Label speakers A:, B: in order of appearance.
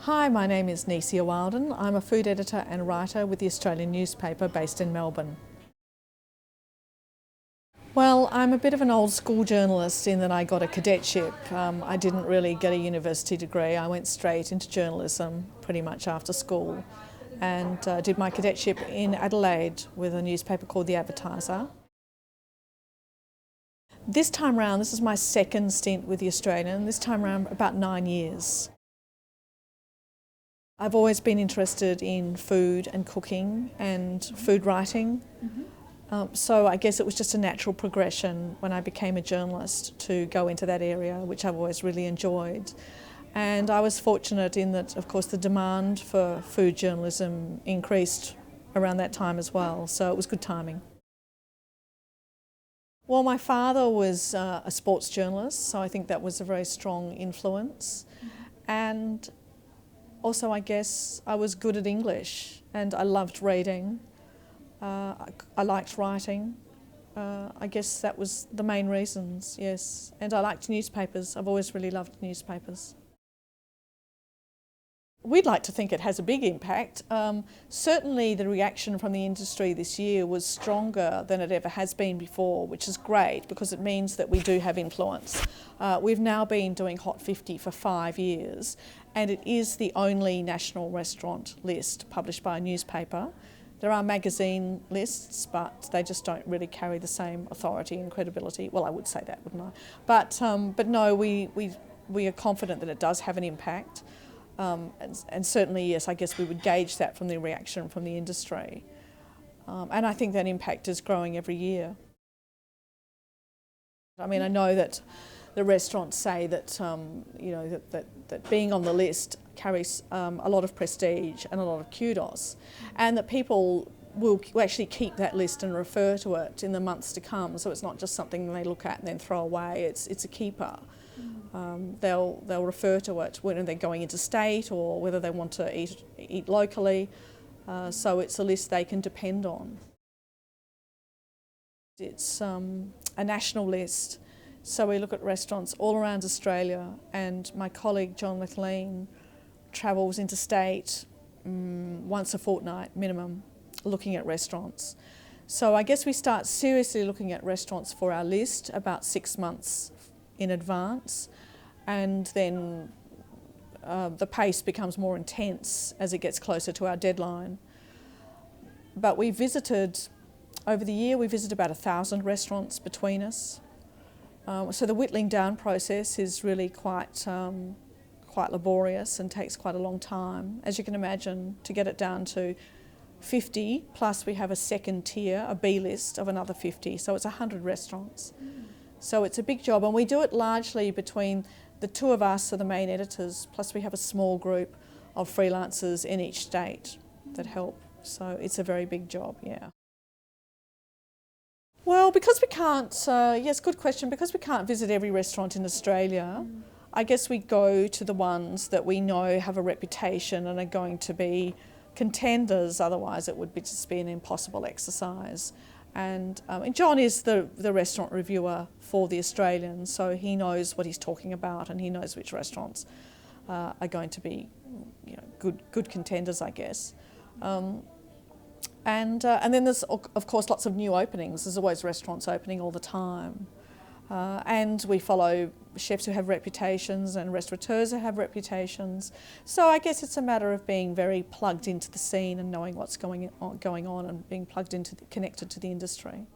A: Hi, my name is Necia Wilden. I'm a food editor and writer with the Australian newspaper based in Melbourne. Well, I'm a bit of an old school journalist in that I got a cadetship. I didn't really get a university degree. I went straight into journalism pretty much after school and did my cadetship in Adelaide with a newspaper called The Advertiser. This time round, this is my second stint with the Australian, this time round about 9 years. I've always been interested in food and cooking and food writing. So I guess it was just a natural progression when I became a journalist to go into that area, which I've always really enjoyed. And I was fortunate in that, of course, the demand for food journalism increased around that time as well, so it was good timing. Well, my father was a sports journalist, so I think that was a very strong influence. And also, I guess I was good at English and I loved reading. I liked writing. I guess that was the main reasons, yes. And I liked newspapers. I've always really loved newspapers. We'd like to think it has a big impact. Certainly the reaction from the industry this year was stronger than it ever has been before, which is great because it means that we do have influence. We've now been doing Hot 50 for 5 years, and it is the only national restaurant list published by a newspaper. There are magazine lists, but they just don't really carry the same authority and credibility. Well, I would say that, wouldn't I? But no, we are confident that it does have an impact. And certainly, yes, I guess we would gauge that from the reaction from the industry. And I think that impact is growing every year. I mean, I know that the restaurants say that, that being on the list carries a lot of prestige and a lot of kudos, and that people will actually keep that list and refer to it in the months to come. So it's not just something they look at and then throw away. It's a keeper. They'll refer to it when they're going interstate or whether they want to eat locally. So it's a list they can depend on. It's a national list, so we look at restaurants all around Australia, and my colleague John McLean travels interstate once a fortnight minimum looking at restaurants. So I guess we start seriously looking at restaurants for our list about 6 months in advance, and then the pace becomes more intense as it gets closer to our deadline. But over the year we visited about 1,000 restaurants between us. So the whittling down process is really quite laborious and takes quite a long time. As you can imagine, to get it down to 50, plus we have a second tier, a B list of another 50, so it's 100 restaurants. So it's a big job, and we do it largely between the two of us, so the main editors, plus we have a small group of freelancers in each state that help. So it's a very big job, yeah. Well, because we can't, yes, good question, because we can't visit every restaurant in Australia, I guess we go to the ones that we know have a reputation and are going to be contenders, otherwise it would just be an impossible exercise. And John is the restaurant reviewer for the Australian, so he knows what he's talking about and he knows which restaurants are going to be, good contenders, I guess. And then there's, of course, lots of new openings. There's always restaurants opening all the time. And we follow chefs who have reputations and restaurateurs who have reputations. So I guess it's a matter of being very plugged into the scene and knowing what's going on and being connected to the industry.